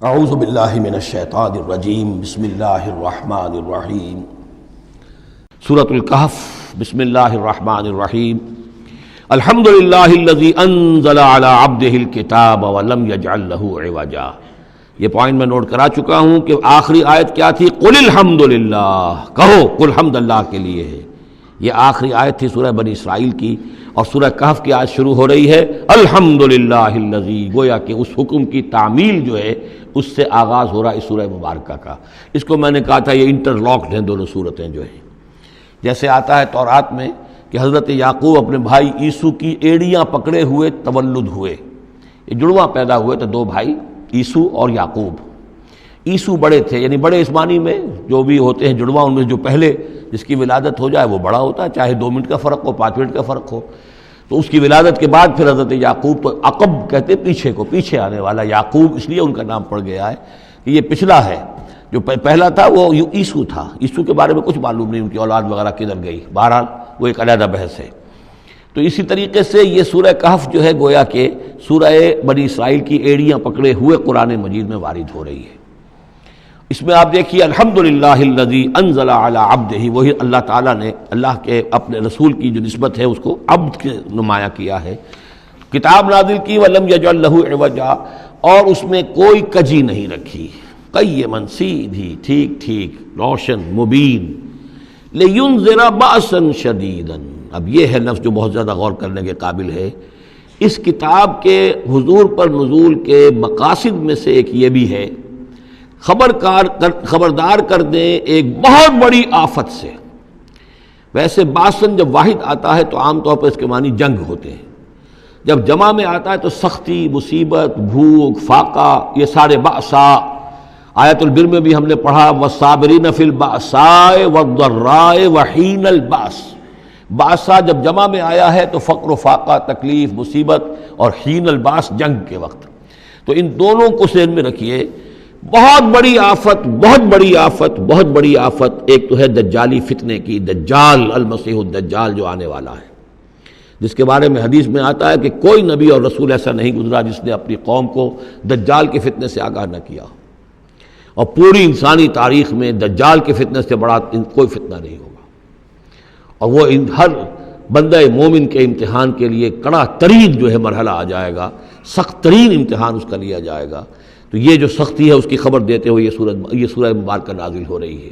اعوذ باللہ من الشیطان الرجیم بسم اللہ الرحمن الرحیم سورۃ الکہف بسم اللہ الرحمن الرحیم الحمد للہ الذی انزل علی عبدہ الکتاب ولم یجعل لہ عوجا۔ یہ پوائنٹ میں نوٹ کرا چکا ہوں کہ آخری آیت کیا تھی؟ قل الحمد للہ، کہو قل حمد اللہ کے لیے ہے۔ یہ آخری آیت تھی سورہ بنی اسرائیل کی، اور سورہ کہف کی آیت شروع ہو رہی ہے الحمد للہ الذی، گویا کہ اس حکم کی تعمیل جو ہے اس سے آغاز ہو رہا ہے اس سورہ مبارکہ کا۔ اس کو میں نے کہا تھا یہ انٹرلاکڈ ہیں دونوں صورتیں جو ہیں، جیسے آتا ہے تورات میں کہ حضرت یعقوب اپنے بھائی عیسو کی ایڑیاں پکڑے ہوئے تولد ہوئے، یہ جڑواں پیدا ہوئے تھے، دو بھائی عیسو اور یعقوب۔ عیسو بڑے تھے، یعنی بڑے اس معنی میں جو بھی ہوتے ہیں جڑواں، ان میں جو پہلے جس کی ولادت ہو جائے وہ بڑا ہوتا ہے، چاہے 2 منٹ کا فرق ہو 5 منٹ کا فرق ہو۔ تو اس کی ولادت کے بعد پھر حضرت یعقوب، تو عقب کہتے پیچھے کو، پیچھے آنے والا یعقوب، اس لیے ان کا نام پڑ گیا ہے کہ یہ پچھلا ہے۔ جو پہلا تھا وہ عیسو تھا، عیسو کے بارے میں کچھ معلوم نہیں، ان کی اولاد وغیرہ کدھر گئی، بہرحال وہ ایک علیحدہ بحث ہے۔ تو اسی طریقے سے یہ سورہ کہف جو ہے گویا کہ سورہ بنی اسرائیل کی ایڑیاں پکڑے ہوئے قرآن مجید میں وارد ہو رہی ہے۔ اس میں آپ دیکھیے الحمدللہ الذی انزل علی عبدہ، وہی اللہ تعالیٰ نے اللہ کے اپنے رسول کی جو نسبت ہے اس کو عبد کے نمایاں کیا ہے، کتاب نازل کی ولم یجعل لہ عوجا، اور اس میں کوئی کجی نہیں رکھی، قیما سیدھی، ٹھیک ٹھیک، روشن مبین، لینذر بأسا شدیدا۔ اب یہ ہے لفظ جو بہت زیادہ غور کرنے کے قابل ہے۔ اس کتاب کے حضور پر نزول کے مقاصد میں سے ایک یہ بھی ہے خبردار کر دیں ایک بہت بڑی آفت سے۔ ویسے باسن جب واحد آتا ہے تو عام طور پر اس کے معنی جنگ ہوتے ہیں، جب جمع میں آتا ہے تو سختی، مصیبت، بھوک، فاقہ، یہ سارے بأسا۔ آیت البر میں بھی ہم نے پڑھا والصابرین فی البأساء والضراء وحین البأس۔ بأسا جب جمع میں آیا ہے تو فقر و فاقہ، تکلیف، مصیبت، اور حین الباس جنگ کے وقت۔ تو ان دونوں کو ذہن میں رکھیے، بہت بڑی آفت، بہت بڑی آفت، بہت بڑی آفت۔ ایک تو ہے دجالی فتنے کی، دجال المسیح الدجال جو آنے والا ہے، جس کے بارے میں حدیث میں آتا ہے کہ کوئی نبی اور رسول ایسا نہیں گزرا جس نے اپنی قوم کو دجال کے فتنے سے آگاہ نہ کیا، اور پوری انسانی تاریخ میں دجال کے فتنے سے بڑا کوئی فتنہ نہیں ہوگا، اور وہ ہر بندہ مومن کے امتحان کے لیے کڑا ترین جو ہے مرحلہ آ جائے گا، سخت ترین امتحان اس کا لیا جائے گا۔ تو یہ جو سختی ہے اس کی خبر دیتے ہوئے یہ سورہ مبارکہ نازل ہو رہی ہے۔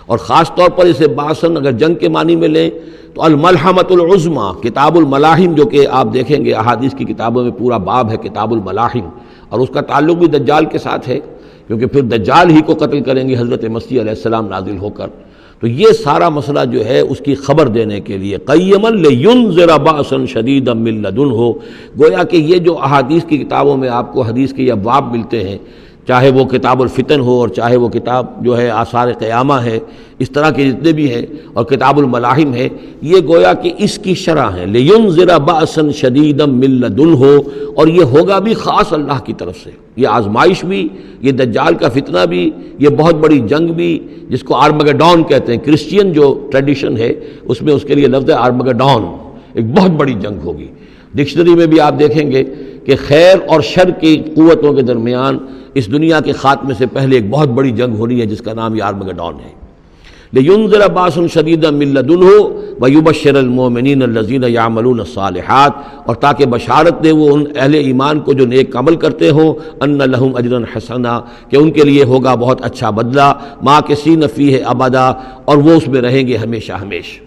اور خاص طور پر اسے باسن اگر جنگ کے معنی میں لیں تو الملحمۃ العظمیٰ، کتاب الملاحم، جو کہ آپ دیکھیں گے احادیث کی کتابوں میں پورا باب ہے کتاب الملاحم، اور اس کا تعلق بھی دجال کے ساتھ ہے، کیونکہ پھر دجال ہی کو قتل کریں گے حضرت مسیح علیہ السلام نازل ہو کر۔ تو یہ سارا مسئلہ جو ہے اس کی خبر دینے کے لیے قیما لینذر بأسا شدیدا من لدنہ، گویا کہ یہ جو احادیث کی کتابوں میں آپ کو حدیث کے ابواب ملتے ہیں، چاہے وہ کتاب الفتن ہو اور چاہے وہ کتاب جو ہے آثار قیامہ ہے، اس طرح کے جتنے بھی ہیں، اور کتاب الملاحم ہے، یہ گویا کہ اس کی شرح ہے لینذر بأسا شدیدا من لدنہ، اور یہ ہوگا بھی خاص اللہ کی طرف سے، یہ آزمائش بھی، یہ دجال کا فتنہ بھی، یہ بہت بڑی جنگ بھی، جس کو آرمگڈون کہتے ہیں۔ کرسچین جو ٹریڈیشن ہے اس میں اس کے لیے لفظ ہے آرمگڈون، ایک بہت بڑی جنگ ہوگی۔ ڈکشنری میں بھی آپ دیکھیں گے کہ خیر اور شر کی قوتوں کے درمیان اس دنیا کے خاتمے سے پہلے ایک بہت بڑی جنگ ہونی ہے جس کا نام یہ آرمگڈون ہے۔ لینذر بأسا شدیدا من لدنہ ویبشر المؤمنین الذین یعملون الصالحات، اور تاکہ بشارت دے وہ ان اہل ایمان کو جو نیک عمل کرتے ہوں، ان لہم اجرا حسنا، کہ ان کے لیے ہوگا بہت اچھا بدلہ، ماکثین فیہ ابدا، اور وہ اس میں رہیں گے ہمیشہ ہمیشہ۔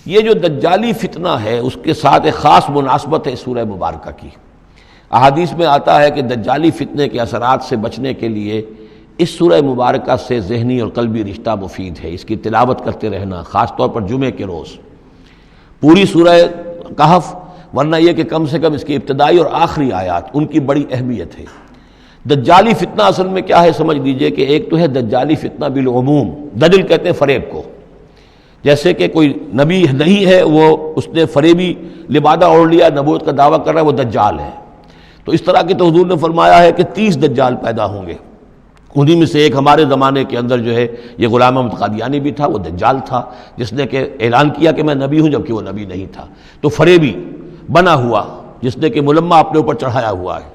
یہ جو دجالی فتنہ ہے اس کے ساتھ ایک خاص مناسبت ہے سورہ مبارکہ کی۔ احادیث میں آتا ہے کہ دجالی فتنے کے اثرات سے بچنے کے لیے اس سورہ مبارکہ سے ذہنی اور قلبی رشتہ مفید ہے، اس کی تلاوت کرتے رہنا، خاص طور پر جمعے کے روز پوری سورہ کہف، ورنہ یہ کہ کم سے کم اس کی ابتدائی اور آخری آیات ان کی بڑی اہمیت ہے۔ دجالی فتنہ اصل میں کیا ہے سمجھ لیجئے کہ ایک تو ہے دجالی فتنہ بالعموم، دجل کہتے ہیں فریب کو، جیسے کہ کوئی نبی نہیں ہے، وہ اس نے فریبی لبادہ اوڑھ لیا، نبوت کا دعویٰ کر رہا ہے، وہ دجال ہے۔ تو اس طرح کی تو حضور نے فرمایا ہے کہ 30 دجال پیدا ہوں گے، انہی میں سے ایک ہمارے زمانے کے اندر جو ہے یہ غلام احمد قادیانی بھی تھا، وہ دجال تھا، جس نے کہ اعلان کیا کہ میں نبی ہوں جبکہ وہ نبی نہیں تھا۔ تو فریبی بنا ہوا، جس نے کہ ملمہ اپنے اوپر چڑھایا ہوا ہے۔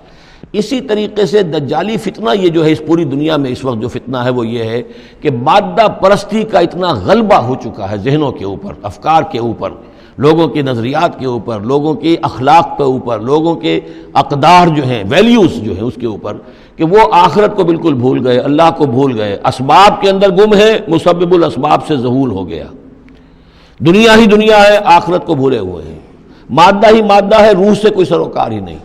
اسی طریقے سے دجالی فتنہ یہ جو ہے اس پوری دنیا میں اس وقت جو فتنہ ہے وہ یہ ہے کہ مادہ پرستی کا اتنا غلبہ ہو چکا ہے ذہنوں کے اوپر، افکار کے اوپر، لوگوں کے نظریات کے اوپر، لوگوں کے اخلاق کے اوپر، لوگوں کے اقدار جو ہیں، ویلیوز جو ہیں اس کے اوپر، کہ وہ آخرت کو بالکل بھول گئے، اللہ کو بھول گئے، اسباب کے اندر گم ہے، مسبب الاسباب سے ذہول ہو گیا، دنیا ہی دنیا ہے، آخرت کو بھولے ہوئے ہیں، مادہ ہی مادہ ہے، روح سے کوئی سروکار ہی نہیں۔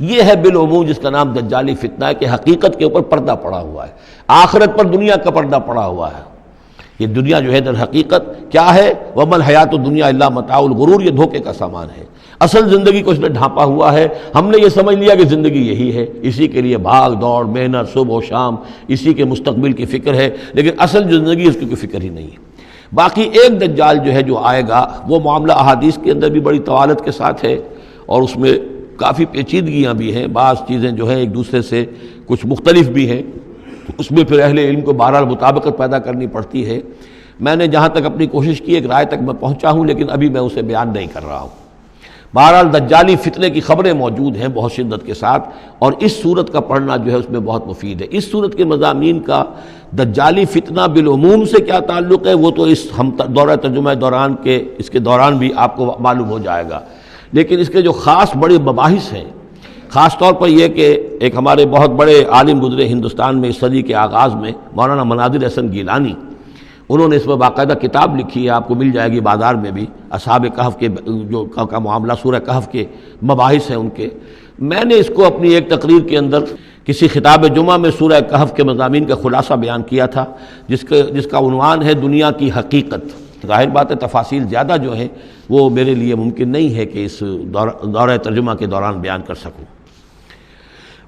یہ ہے بالعموم جس کا نام دجالی فتنہ ہے کہ حقیقت کے اوپر پردہ پڑا ہوا ہے، آخرت پر دنیا کا پردہ پڑا ہوا ہے۔ یہ دنیا جو ہے در حقیقت کیا ہے؟ وَمَا الْحَيَاةُ الدُّنْيَا إِلَّا مَتَاعُ الْغُرُورِ، یہ دھوکے کا سامان ہے۔ اصل زندگی کو اس نے ڈھانپا ہوا ہے، ہم نے یہ سمجھ لیا کہ زندگی یہی ہے، اسی کے لیے بھاگ دوڑ، محنت، صبح و شام، اسی کے مستقبل کی فکر ہے، لیکن اصل زندگی اس کی کوئی فکر ہی نہیں ہے۔ باقی ایک دجال جو ہے جو آئے گا، وہ معاملہ احادیث کے اندر بھی بڑی طوالت کے ساتھ ہے، اور اس میں کافی پیچیدگیاں بھی ہیں، بعض چیزیں جو ہیں ایک دوسرے سے کچھ مختلف بھی ہیں، اس میں پھر اہل علم کو بہرحال مطابقت پیدا کرنی پڑتی ہے۔ میں نے جہاں تک اپنی کوشش کی ایک رائے تک میں پہنچا ہوں، لیکن ابھی میں اسے بیان نہیں کر رہا ہوں۔ بہرحال دجالی فتنے کی خبریں موجود ہیں بہت شدت کے ساتھ، اور اس صورت کا پڑھنا جو ہے اس میں بہت مفید ہے۔ اس صورت کے مضامین کا دجالی فتنہ بالعموم سے کیا تعلق ہے وہ تو اس ہم دورہ ترجمہ دوران کے اس کے دوران بھی آپ کو معلوم ہو جائے گا، لیکن اس کے جو خاص بڑے مباحث ہیں، خاص طور پر یہ کہ ایک ہمارے بہت بڑے عالم گزرے ہندوستان میں اس صدی کے آغاز میں، مولانا مناظر احسن گیلانی، انہوں نے اس میں باقاعدہ کتاب لکھی ہے، آپ کو مل جائے گی بازار میں بھی، اصحاب کہف کے جو کا معاملہ سورہ کہف کے مباحث ہیں ان کے۔ میں نے اس کو اپنی ایک تقریر کے اندر کسی خطاب جمعہ میں سورہ کہف کے مضامین کا خلاصہ بیان کیا تھا، جس کا عنوان ہے دنیا کی حقیقت۔ ظاہر بات ہے تفاصیل زیادہ جو ہیں وہ میرے لیے ممکن نہیں ہے کہ اس دورہ ترجمہ کے دوران بیان کر سکوں۔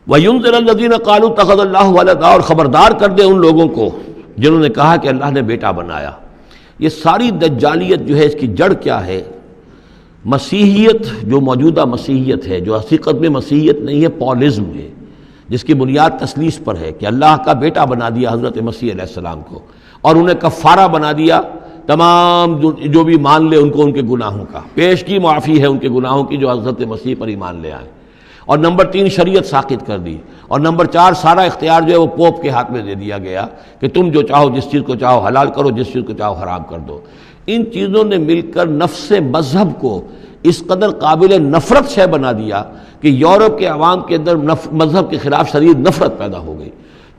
وَيُنذِرَ الَّذِينَ قَالُوا اتَّخَذَ اللَّهُ وَلَدًا، اور خبردار کر دے ان لوگوں کو جنہوں نے کہا کہ اللہ نے بیٹا بنایا۔ یہ ساری دجالیت جو ہے اس کی جڑ کیا ہے؟ مسیحیت، جو موجودہ مسیحیت ہے، جو حقیقت میں مسیحیت نہیں ہے، پولزم ہے، جس کی بنیاد تثلیث پر ہے کہ اللہ کا بیٹا بنا دیا حضرت مسیح علیہ السلام کو، اور انہیں کفارہ بنا دیا تمام جو بھی مان لے ان کو ان کے گناہوں کا، پیش کی معافی ہے ان کے گناہوں کی جو حضرت مسیح پر ایمان لے آئے، اور نمبر 3 شریعت ساقط کر دی، اور نمبر 4 سارا اختیار جو ہے وہ پوپ کے ہاتھ میں دے دیا گیا کہ تم جو چاہو جس چیز کو چاہو حلال کرو، جس چیز کو چاہو حرام کر دو۔ ان چیزوں نے مل کر نفس مذہب کو اس قدر قابل نفرت شے بنا دیا کہ یورپ کے عوام کے اندر مذہب کے خلاف شدید نفرت پیدا ہو گئی۔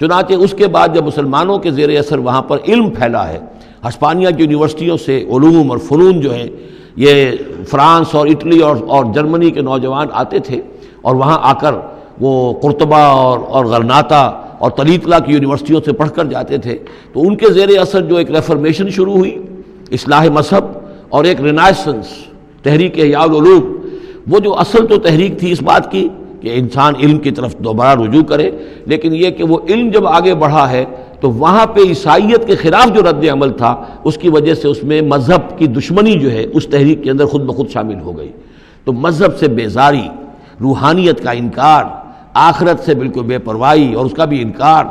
چنانچہ اس کے بعد جب مسلمانوں کے زیر اثر وہاں پر علم پھیلا ہے، ہسپانیہ کی یونیورسٹیوں سے علوم اور فنون جو ہیں یہ فرانس اور اٹلی اور جرمنی کے نوجوان آتے تھے، اور وہاں آ کر وہ قرطبہ اور غرناطہ اور طلیطلہ کی یونیورسٹیوں سے پڑھ کر جاتے تھے، تو ان کے زیر اثر جو ایک ریفرمیشن شروع ہوئی، اصلاح مذہب، اور ایک رینائسنس، تحریک احیاء العلوم، وہ جو اصل تو تحریک تھی اس بات کی کہ انسان علم کی طرف دوبارہ رجوع کرے، لیکن یہ کہ وہ علم جب آگے بڑھا ہے تو وہاں پہ عیسائیت کے خلاف جو رد عمل تھا اس کی وجہ سے اس میں مذہب کی دشمنی جو ہے اس تحریک کے اندر خود بخود شامل ہو گئی۔ تو مذہب سے بیزاری، روحانیت کا انکار، آخرت سے بالکل بے پرواہی اور اس کا بھی انکار،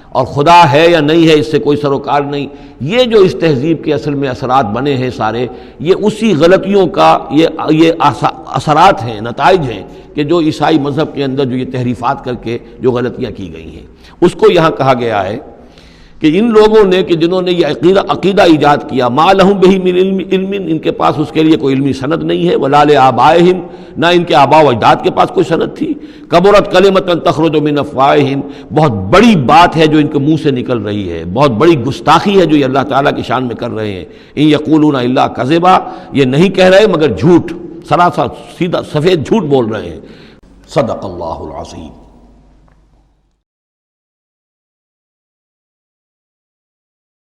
اور خدا ہے یا نہیں ہے اس سے کوئی سروکار نہیں، یہ جو اس تہذیب کے اصل میں اثرات بنے ہیں سارے، یہ اسی غلطیوں کا یہ اثرات ہیں، نتائج ہیں کہ جو عیسائی مذہب کے اندر جو یہ تحریفات کر کے جو غلطیاں کی گئی ہیں، اس کو یہاں کہا گیا ہے کہ ان لوگوں نے کہ جنہوں نے یہ عقیدہ ایجاد کیا، ما لہم بہ من علم، ان کے پاس اس کے لیے کوئی علمی سند نہیں ہے، ولا لآبائہم، نہ ان کے آباء و اجداد کے پاس کوئی سند تھی، کبرت کلمۃ تخرج من افواہہم، بہت بڑی بات ہے جو ان کے منہ سے نکل رہی ہے، بہت بڑی گستاخی ہے جو یہ اللہ تعالیٰ کی شان میں کر رہے ہیں، ان یقولون الا کذبا، یہ نہیں کہہ رہے مگر جھوٹ، سراسر سیدھا سفید جھوٹ بول رہے ہیں۔ صدق اللہ العظیم۔